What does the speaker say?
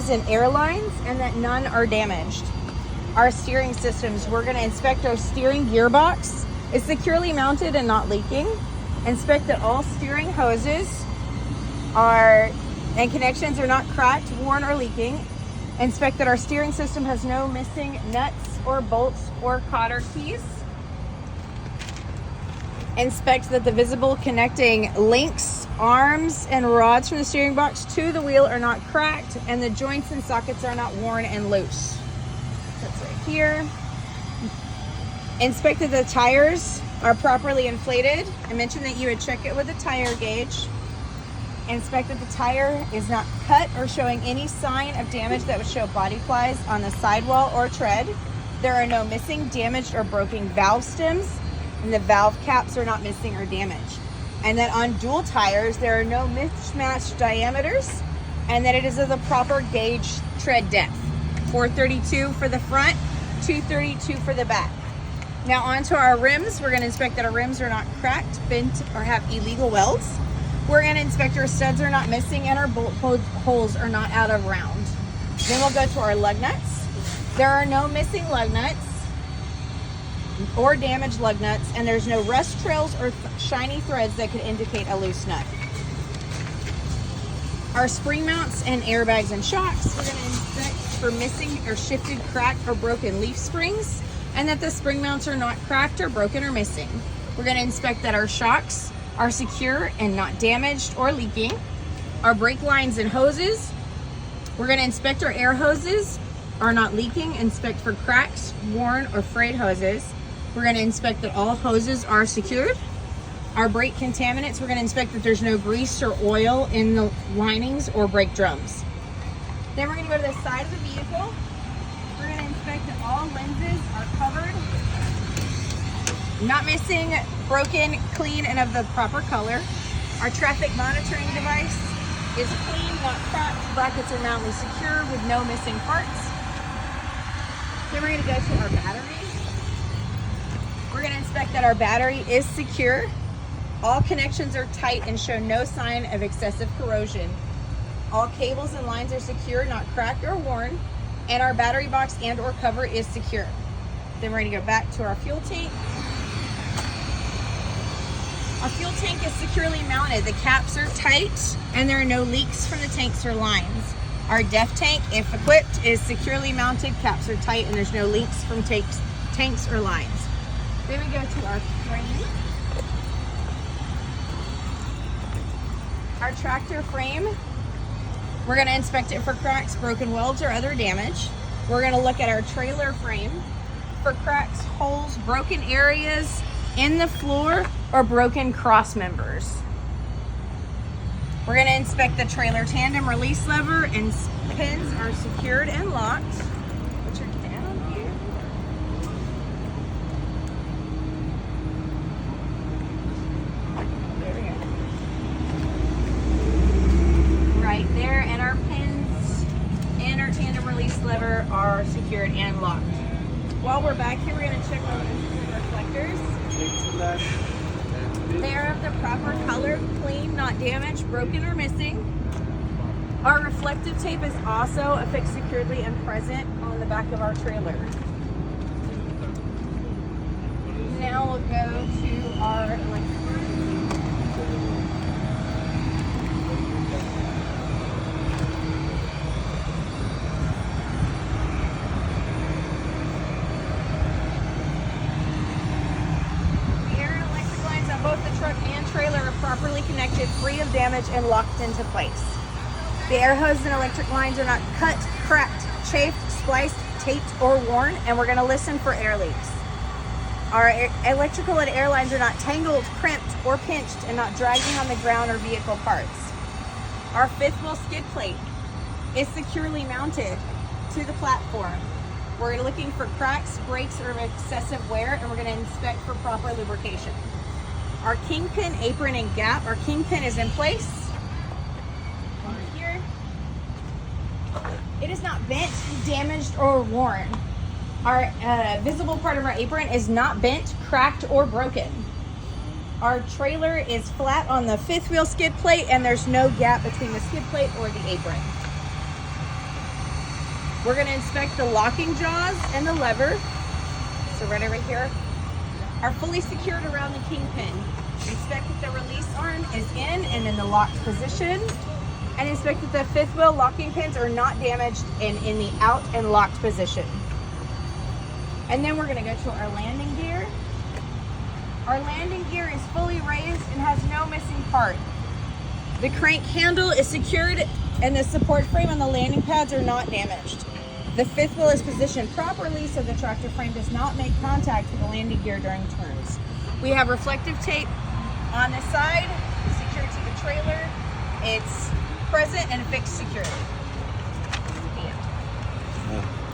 hoses and air lines, and that none are damaged. Our steering systems, we're going to inspect our steering gearbox is securely mounted and not leaking. Inspect that all steering hoses and connections are not cracked, worn, or leaking. Inspect that our steering system has no missing nuts or bolts or cotter keys. Inspect that the visible connecting links, arms, and rods from the steering box to the wheel are not cracked, and the joints and sockets are not worn and loose. That's right here. Inspect that the tires are properly inflated. I mentioned that you would check it with a tire gauge. Inspect that the tire is not cut or showing any sign of damage that would show body flies on the sidewall or tread. There are no missing, damaged, or broken valve stems, and the valve caps are not missing or damaged. And that on dual tires, there are no mismatched diameters, and that it is of the proper gauge tread depth. 432 for the front, 232 for the back. Now onto our rims. We're going to inspect that our rims are not cracked, bent, or have illegal welds. We're going to inspect our studs are not missing and our bolt holes are not out of round. Then we'll go to our lug nuts. There are no missing lug nuts or damaged lug nuts, and there's no rust trails or shiny threads that could indicate a loose nut. Our spring mounts and airbags and shocks, we're going to inspect for missing or shifted, cracked, or broken leaf springs, and that the spring mounts are not cracked or broken or missing. We're going to inspect that our shocks are secure and not damaged or leaking. Our brake lines and hoses, we're going to inspect our air hoses are not leaking. Inspect for cracks, worn, or frayed hoses. We're going to inspect that all hoses are secured. Our brake contaminants, we're going to inspect that there's no grease or oil in the linings or brake drums. Then we're going to go to the side of the vehicle. We're going to inspect that all lenses are covered, not missing, broken, clean, and of the proper color. Our traffic monitoring device is clean, not cracked. Brackets are mountly secure with no missing parts. Then we're going to go to our battery. We're going to inspect that our battery is secure. All connections are tight and show no sign of excessive corrosion. All cables and lines are secure, not cracked or worn, and our battery box and or cover is secure. Then we're going to go back to our fuel tank. Our fuel tank is securely mounted. The caps are tight and there are no leaks from the tanks or lines. Our DEF tank, if equipped, is securely mounted. Caps are tight and there's no leaks from tanks or lines. Then we go to our frame. Our tractor frame, we're going to inspect it for cracks, broken welds, or other damage. We're going to look at our trailer frame for cracks, holes, broken areas in the floor, or broken cross members. We're going to inspect the trailer tandem release lever, and pins are secured and locked, which are down here. There we go. Right there, and our pins and our tandem release lever are secured and locked. While we're back here, we're going to check on the reflectors. They are of the proper color, clean, not damaged, broken, or missing. Our reflective tape is also affixed securely and present on the back of our trailer. Now we'll go to our electronics. Both the truck and trailer are properly connected, free of damage, and locked into place. The air hose and electric lines are not cut, cracked, chafed, spliced, taped, or worn, and we're going to listen for air leaks. Our electrical and air lines are not tangled, crimped, or pinched, and not dragging on the ground or vehicle parts. Our fifth wheel skid plate is securely mounted to the platform. We're looking for cracks, breaks, or excessive wear, and we're going to inspect for proper lubrication. Our kingpin, apron, and gap. Our kingpin is in place. Over here. It is not bent, damaged, or worn. Our visible part of our apron is not bent, cracked, or broken. Our trailer is flat on the fifth wheel skid plate, and there's no gap between the skid plate or the apron. We're going to inspect the locking jaws and the lever. So right over here are fully secured around the kingpin. Inspect that the release arm is in and in the locked position. And inspect that the fifth wheel locking pins are not damaged and in the out and locked position. And then we're going to go to our landing gear. Our landing gear is fully raised and has no missing part. The crank handle is secured and the support frame on the landing pads are not damaged. The fifth wheel is positioned properly so the tractor frame does not make contact with the landing gear during turns. We have reflective tape on the side, secured to the trailer. It's present and fixed securely. Yeah.